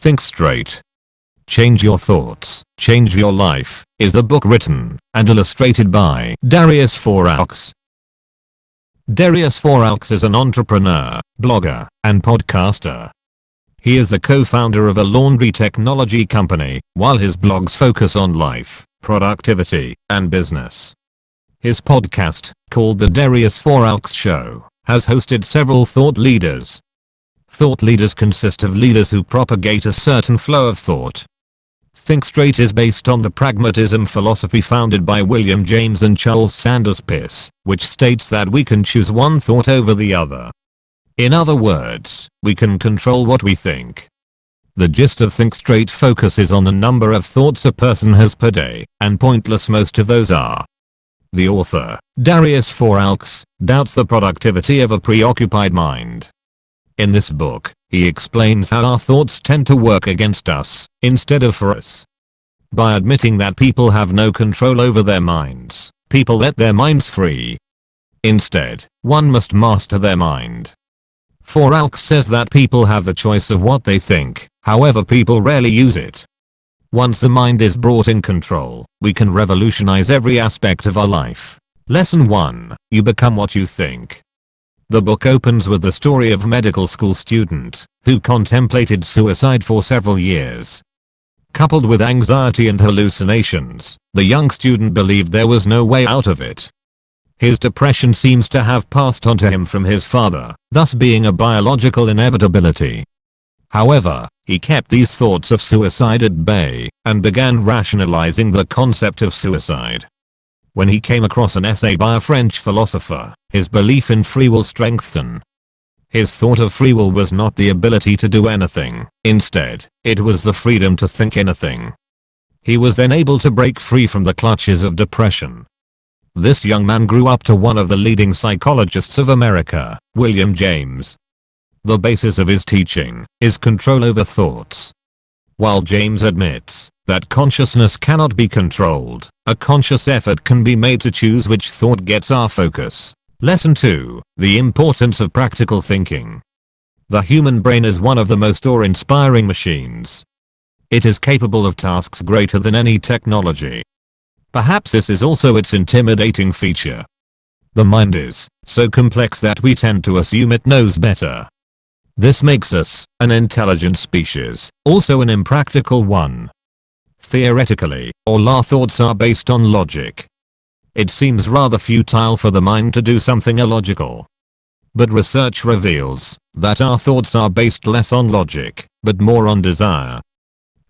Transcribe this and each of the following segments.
Think Straight. Change Your Thoughts, Change Your Life is a book written and illustrated by Darius Foroux. Darius Foroux is an entrepreneur, blogger, and podcaster. He is the co-founder of a laundry technology company, while his blogs focus on life, productivity, and business. His podcast, called The Darius Foroux Show, has hosted several thought leaders. Thought leaders consist of leaders who propagate a certain flow of thought. Think Straight is based on the pragmatism philosophy founded by William James and Charles Sanders Peirce, which states that we can choose one thought over the other. In other words, we can control what we think. The gist of Think Straight focuses on the number of thoughts a person has per day, and pointless most of those are. The author, Darius Foroux, doubts the productivity of a preoccupied mind. In this book, he explains how our thoughts tend to work against us, instead of for us. By admitting that people have no control over their minds, people let their minds free. Instead, one must master their mind. Foroux says that people have the choice of what they think, however people rarely use it. Once the mind is brought in control, we can revolutionize every aspect of our life. Lesson 1, you become what you think. The book opens with the story of a medical school student who contemplated suicide for several years. Coupled with anxiety and hallucinations, the young student believed there was no way out of it. His depression seems to have passed on to him from his father, thus being a biological inevitability. However, he kept these thoughts of suicide at bay and began rationalizing the concept of suicide. When he came across an essay by a French philosopher, his belief in free will strengthened. His thought of free will was not the ability to do anything, instead, it was the freedom to think anything. He was then able to break free from the clutches of depression. This young man grew up to one of the leading psychologists of America, William James. The basis of his teaching is control over thoughts. While James admits that consciousness cannot be controlled, a conscious effort can be made to choose which thought gets our focus. Lesson 2, the importance of practical thinking. The human brain is one of the most awe-inspiring machines. It is capable of tasks greater than any technology. Perhaps this is also its intimidating feature. The mind is so complex that we tend to assume it knows better. This makes us an intelligent species, also an impractical one. Theoretically, all our thoughts are based on logic. It seems rather futile for the mind to do something illogical. But research reveals that our thoughts are based less on logic, but more on desire.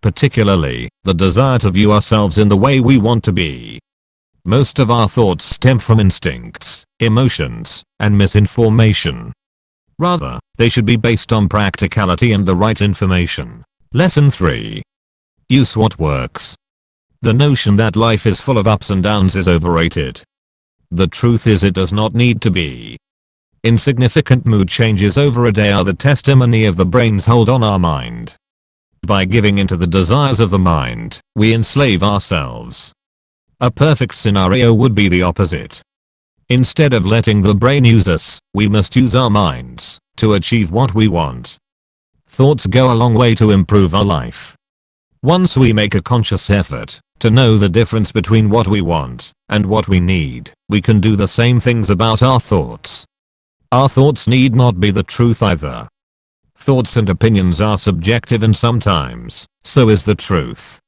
Particularly, the desire to view ourselves in the way we want to be. Most of our thoughts stem from instincts, emotions, and misinformation. Rather, they should be based on practicality and the right information. Lesson 3. Use what works. The notion that life is full of ups and downs is overrated. The truth is it does not need to be. Insignificant mood changes over a day are the testimony of the brain's hold on our mind. By giving into the desires of the mind, we enslave ourselves. A perfect scenario would be the opposite. Instead of letting the brain use us, we must use our minds to achieve what we want. Thoughts go a long way to improve our life. Once we make a conscious effort to know the difference between what we want and what we need, we can do the same things about our thoughts. Our thoughts need not be the truth either. Thoughts and opinions are subjective and sometimes, so is the truth.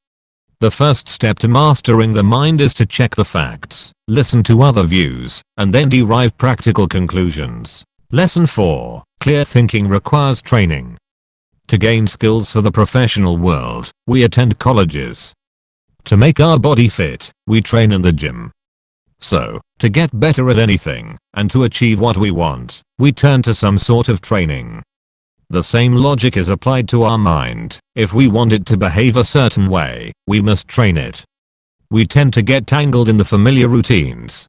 The first step to mastering the mind is to check the facts, listen to other views, and then derive practical conclusions. Lesson 4, clear thinking requires training. To gain skills for the professional world, we attend colleges. To make our body fit, we train in the gym. So, to get better at anything, and to achieve what we want, we turn to some sort of training. The same logic is applied to our mind. If we want it to behave a certain way, we must train it. We tend to get tangled in the familiar routines.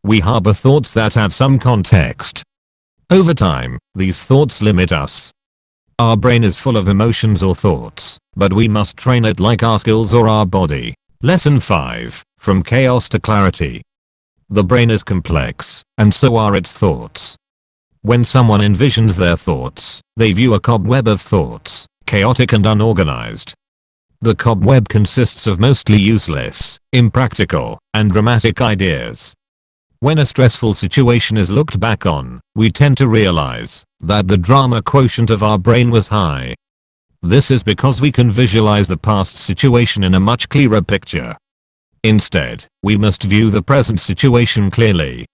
We harbor thoughts that have some context. Over time, these thoughts limit us. Our brain is full of emotions or thoughts, but we must train it like our skills or our body. Lesson 5, from chaos to clarity. The brain is complex, and so are its thoughts. When someone envisions their thoughts, they view a cobweb of thoughts, chaotic and unorganized. The cobweb consists of mostly useless, impractical, and dramatic ideas. When a stressful situation is looked back on, we tend to realize that the drama quotient of our brain was high. This is because we can visualize the past situation in a much clearer picture. Instead, we must view the present situation clearly.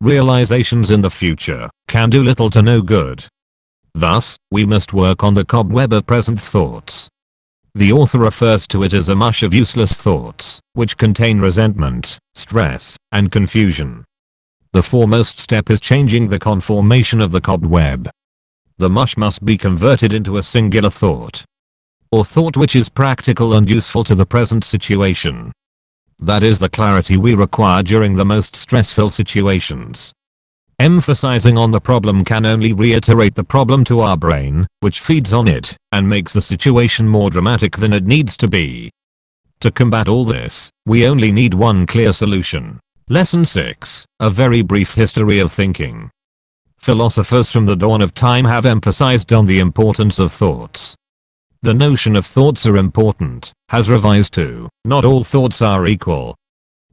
Realizations in the future can do little to no good. Thus, we must work on the cobweb of present thoughts. The author refers to it as a mush of useless thoughts, which contain resentment, stress, and confusion. The foremost step is changing the conformation of the cobweb. The mush must be converted into a singular thought. Or thought which is practical and useful to the present situation. That is the clarity we require during the most stressful situations. Emphasizing on the problem can only reiterate the problem to our brain, which feeds on it and makes the situation more dramatic than it needs to be. To combat all this, we only need one clear solution. Lesson 6, a very brief history of thinking. Philosophers from the dawn of time have emphasized on the importance of thoughts. The notion of thoughts are important has revised to, not all thoughts are equal.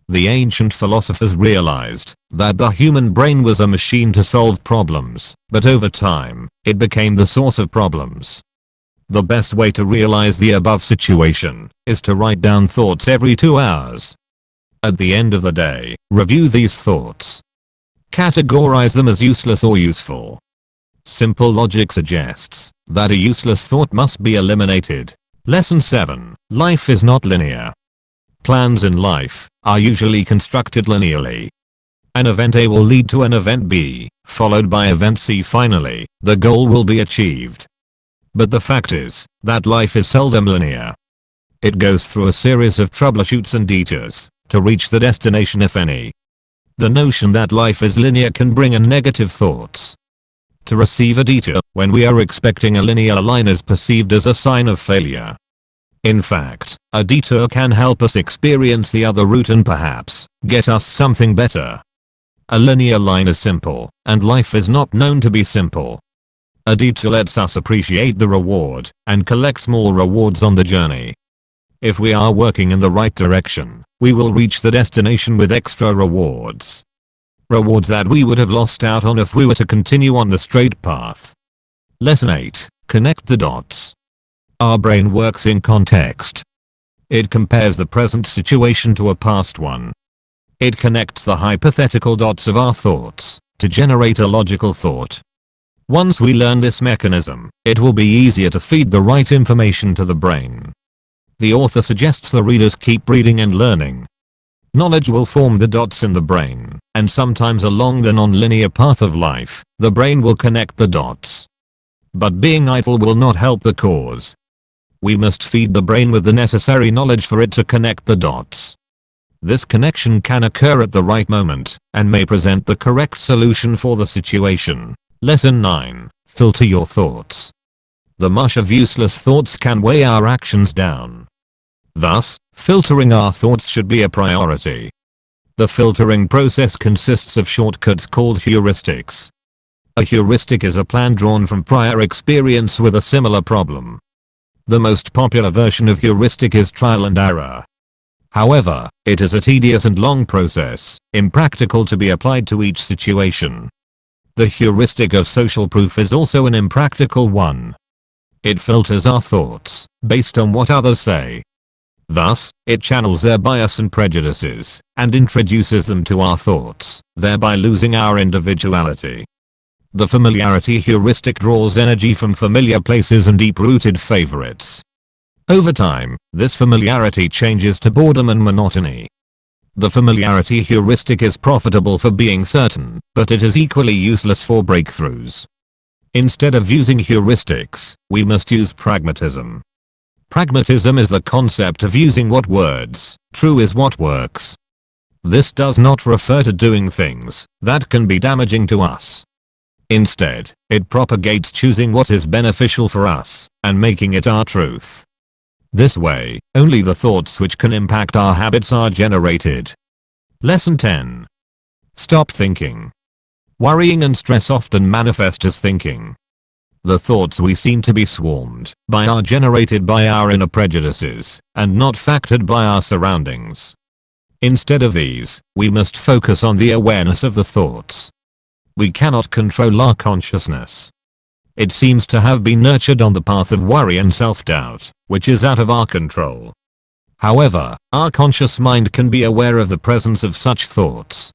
The ancient philosophers realized that the human brain was a machine to solve problems, but over time, it became the source of problems. The best way to realize the above situation is to write down thoughts every 2 hours. At the end of the day, review these thoughts. Categorize them as useless or useful. Simple logic suggests that a useless thought must be eliminated. Lesson 7, life is not linear. Plans in life are usually constructed linearly. An event A will lead to an event B, followed by event C. Finally, the goal will be achieved. But the fact is that life is seldom linear. It goes through a series of troubleshoots and detours to reach the destination, if any. The notion that life is linear can bring in negative thoughts. To receive a detour when we are expecting a linear line is perceived as a sign of failure. In fact, a detour can help us experience the other route and perhaps get us something better. A linear line is simple, and life is not known to be simple. A detour lets us appreciate the reward and collect small rewards on the journey. If we are working in the right direction, we will reach the destination with extra rewards. Rewards that we would have lost out on if we were to continue on the straight path. Lesson 8, connect the dots. Our brain works in context. It compares the present situation to a past one. It connects the hypothetical dots of our thoughts to generate a logical thought. Once we learn this mechanism, it will be easier to feed the right information to the brain. The author suggests the readers keep reading and learning. Knowledge will form the dots in the brain, and sometimes along the non-linear path of life, the brain will connect the dots. But being idle will not help the cause. We must feed the brain with the necessary knowledge for it to connect the dots. This connection can occur at the right moment and may present the correct solution for the situation. Lesson 9, filter your thoughts. The mush of useless thoughts can weigh our actions down. Thus, filtering our thoughts should be a priority. The filtering process consists of shortcuts called heuristics. A heuristic is a plan drawn from prior experience with a similar problem. The most popular version of heuristic is trial and error. However, it is a tedious and long process, impractical to be applied to each situation. The heuristic of social proof is also an impractical one. It filters our thoughts based on what others say. Thus, it channels their bias and prejudices and introduces them to our thoughts, thereby losing our individuality. The familiarity heuristic draws energy from familiar places and deep-rooted favorites. Over time, this familiarity changes to boredom and monotony. The familiarity heuristic is profitable for being certain, but it is equally useless for breakthroughs. Instead of using heuristics, we must use pragmatism. Pragmatism is the concept of using what words, true is what works. This does not refer to doing things that can be damaging to us. Instead, it propagates choosing what is beneficial for us and making it our truth. This way, only the thoughts which can impact our habits are generated. Lesson 10. Stop thinking. Worrying and stress often manifest as thinking. The thoughts we seem to be swarmed by are generated by our inner prejudices and not factored by our surroundings. Instead of these, we must focus on the awareness of the thoughts. We cannot control our consciousness. It seems to have been nurtured on the path of worry and self-doubt, which is out of our control. However, our conscious mind can be aware of the presence of such thoughts.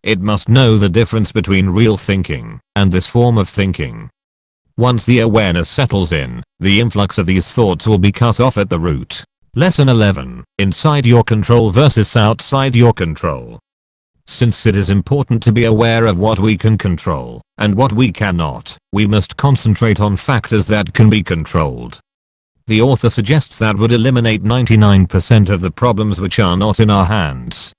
It must know the difference between real thinking and this form of thinking. Once the awareness settles in, the influx of these thoughts will be cut off at the root. Lesson 11. Inside your control versus outside your control. Since it is important to be aware of what we can control and what we cannot, we must concentrate on factors that can be controlled. The author suggests that would eliminate 99% of the problems which are not in our hands.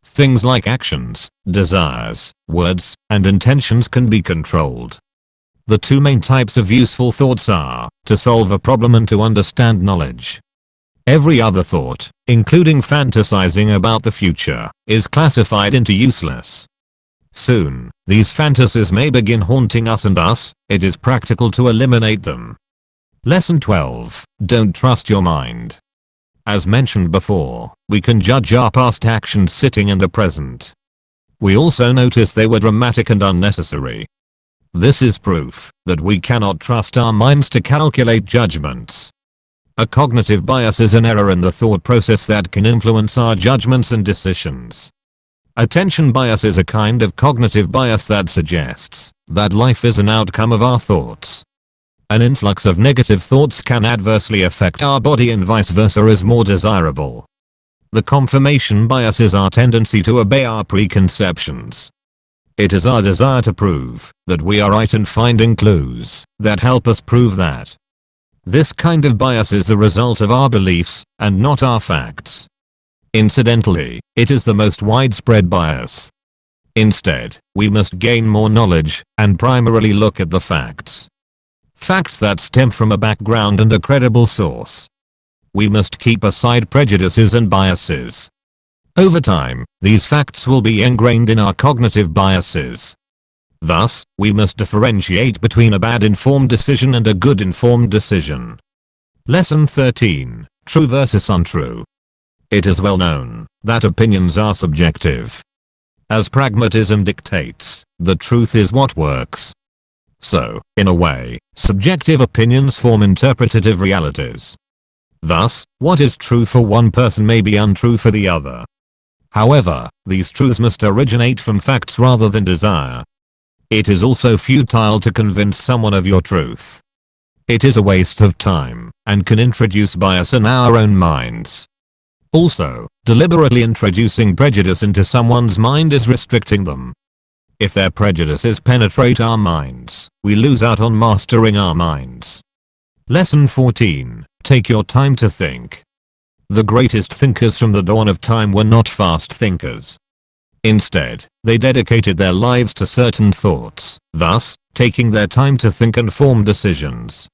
Things like actions, desires, words, and intentions can be controlled. The two main types of useful thoughts are to solve a problem and to understand knowledge. Every other thought, including fantasizing about the future, is classified into useless. Soon, these fantasies may begin haunting us and thus, it is practical to eliminate them. Lesson 12. Don't trust your mind. As mentioned before, we can judge our past actions sitting in the present. We also notice they were dramatic and unnecessary. This is proof that we cannot trust our minds to calculate judgments. A cognitive bias is an error in the thought process that can influence our judgments and decisions. Attention bias is a kind of cognitive bias that suggests that life is an outcome of our thoughts. An influx of negative thoughts can adversely affect our body and vice versa is more desirable. The confirmation bias is our tendency to obey our preconceptions. It is our desire to prove that we are right and finding clues that help us prove that. This kind of bias is the result of our beliefs and not our facts. Incidentally, it is the most widespread bias. Instead, we must gain more knowledge and primarily look at the facts. Facts that stem from a background and a credible source. We must keep aside prejudices and biases. Over time, these facts will be ingrained in our cognitive biases. Thus, we must differentiate between a bad informed decision and a good informed decision. Lesson 13. True versus untrue. It is well known that opinions are subjective. As pragmatism dictates, the truth is what works. So, in a way, subjective opinions form interpretative realities. Thus, what is true for one person may be untrue for the other. However, these truths must originate from facts rather than desire. It is also futile to convince someone of your truth. It is a waste of time and can introduce bias in our own minds. Also, deliberately introducing prejudice into someone's mind is restricting them. If their prejudices penetrate our minds, we lose out on mastering our minds. Lesson 14. Take your time to think. The greatest thinkers from the dawn of time were not fast thinkers. Instead, they dedicated their lives to certain thoughts, thus, taking their time to think and form decisions.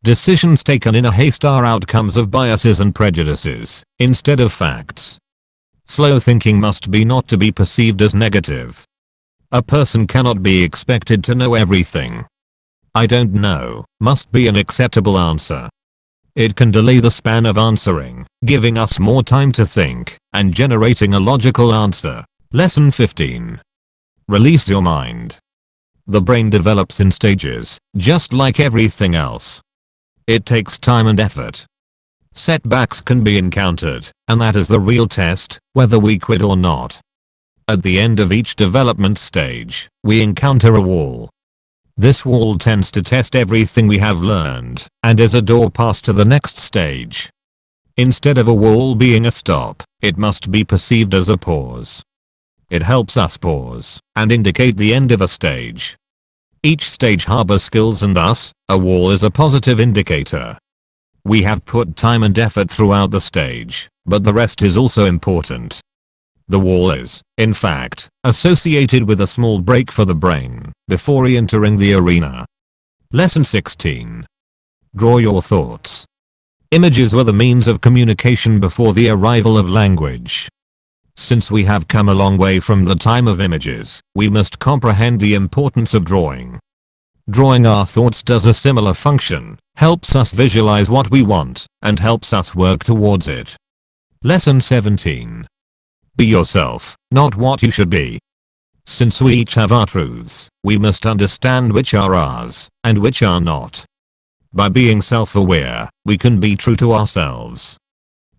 Decisions taken in a haste are outcomes of biases and prejudices, instead of facts. Slow thinking must be not to be perceived as negative. A person cannot be expected to know everything. I don't know must be an acceptable answer. It can delay the span of answering, giving us more time to think, and generating a logical answer. Lesson 15. Release your mind. The brain develops in stages, just like everything else. It takes time and effort. Setbacks can be encountered, and that is the real test, whether we quit or not. At the end of each development stage, we encounter a wall. This wall tends to test everything we have learned, and is a door pass to the next stage. Instead of a wall being a stop, it must be perceived as a pause. It helps us pause and indicate the end of a stage. Each stage harbors skills and thus, a wall is a positive indicator. We have put time and effort throughout the stage, but the rest is also important. The wall is, in fact, associated with a small break for the brain before re-entering the arena. Lesson 16. Draw your thoughts. Images were the means of communication before the arrival of language. Since we have come a long way from the time of images, we must comprehend the importance of drawing. Drawing our thoughts does a similar function, helps us visualize what we want, and helps us work towards it. Lesson 17. Be yourself, not what you should be. Since we each have our truths, we must understand which are ours, and which are not. By being self-aware, we can be true to ourselves.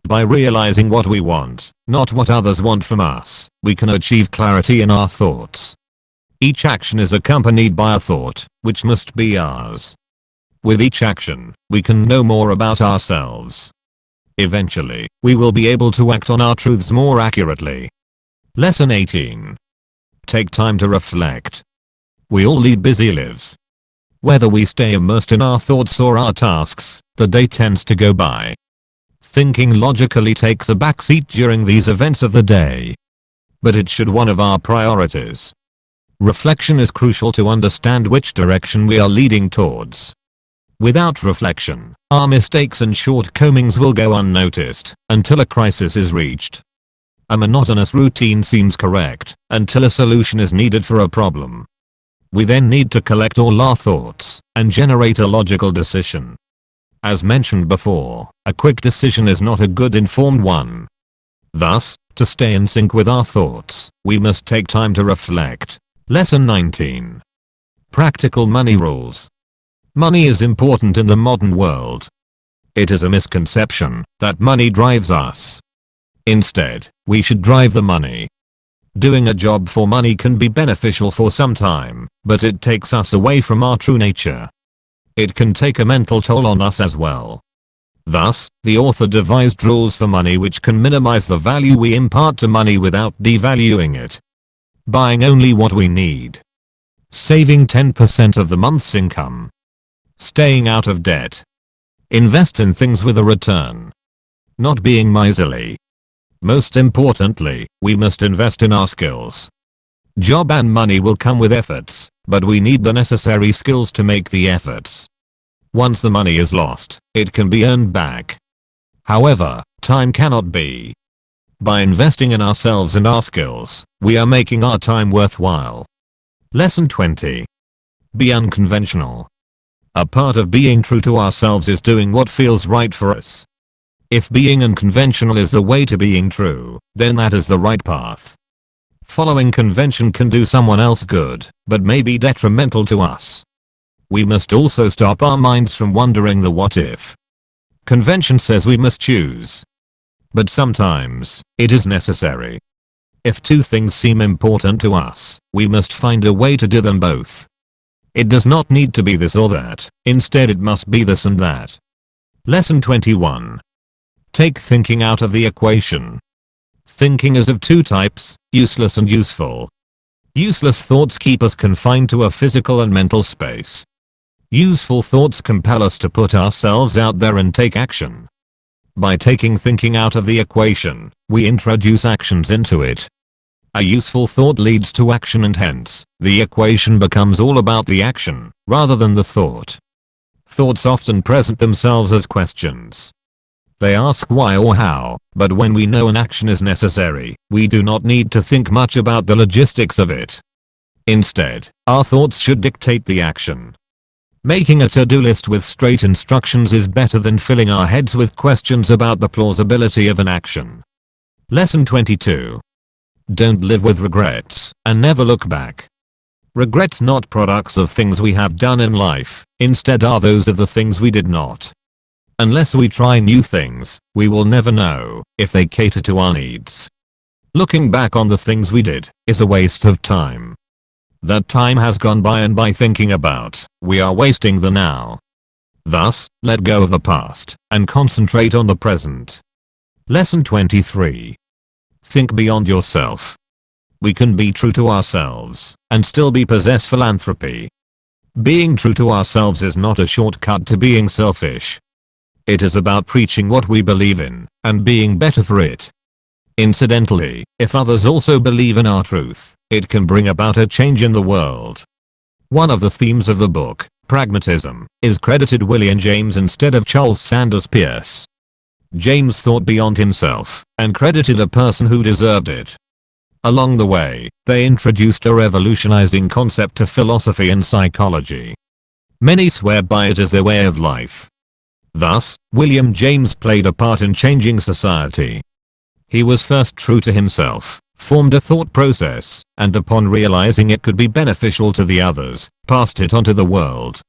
By realizing what we want, not what others want from us, we can achieve clarity in our thoughts. Each action is accompanied by a thought, which must be ours. With each action, we can know more about ourselves. Eventually, we will be able to act on our truths more accurately. Lesson 18. Take time to reflect. We all lead busy lives. Whether we stay immersed in our thoughts or our tasks, the day tends to go by. Thinking logically takes a backseat during these events of the day. But it should be one of our priorities. Reflection is crucial to understand which direction we are leading towards. Without reflection, our mistakes and shortcomings will go unnoticed until a crisis is reached. A monotonous routine seems correct until a solution is needed for a problem. We then need to collect all our thoughts and generate a logical decision. As mentioned before, a quick decision is not a good informed one. Thus, to stay in sync with our thoughts, we must take time to reflect. Lesson 19. Practical money rules. Money is important in the modern world. It is a misconception that money drives us. Instead, we should drive the money. Doing a job for money can be beneficial for some time, but it takes us away from our true nature. It can take a mental toll on us as well. Thus, the author devised rules for money which can minimize the value we impart to money without devaluing it. Buying only what we need. Saving 10% of the month's income. Staying out of debt. Invest in things with a return. Not being miserly. Most importantly, we must invest in our skills. Job and money will come with efforts, but we need the necessary skills to make the efforts. Once the money is lost, it can be earned back. However, time cannot be. By investing in ourselves and our skills, we are making our time worthwhile. Lesson 20. Be unconventional. A part of being true to ourselves is doing what feels right for us. If being unconventional is the way to being true, then that is the right path. Following convention can do someone else good, but may be detrimental to us. We must also stop our minds from wondering the what if. Convention says we must choose. But sometimes, it is necessary. If two things seem important to us, we must find a way to do them both. It does not need to be this or that, instead it must be this and that. Lesson 21. Take thinking out of the equation. Thinking is of two types, useless and useful. Useless thoughts keep us confined to a physical and mental space. Useful thoughts compel us to put ourselves out there and take action. By taking thinking out of the equation, we introduce actions into it. A useful thought leads to action and hence, the equation becomes all about the action, rather than the thought. Thoughts often present themselves as questions. They ask why or how, but when we know an action is necessary, we do not need to think much about the logistics of it. Instead, our thoughts should dictate the action. Making a to-do list with straight instructions is better than filling our heads with questions about the plausibility of an action. Lesson 22. Don't live with regrets, and never look back. Regrets not products of things we have done in life, instead are those of the things we did not. Unless we try new things, we will never know if they cater to our needs. Looking back on the things we did is a waste of time. That time has gone by, and by thinking about, we are wasting the now. Thus, let go of the past and concentrate on the present. Lesson 23. Think beyond yourself. We can be true to ourselves and still possess philanthropy. Being true to ourselves is not a shortcut to being selfish. It is about preaching what we believe in and being better for it. Incidentally, if others also believe in our truth, it can bring about a change in the world. One of the themes of the book, Pragmatism, is credited William James instead of Charles Sanders Peirce. James thought beyond himself and credited a person who deserved it. Along the way, they introduced a revolutionizing concept to philosophy and psychology. Many swear by it as their way of life. Thus, William James played a part in changing society. He was first true to himself, formed a thought process, and upon realizing it could be beneficial to the others, passed it on to the world.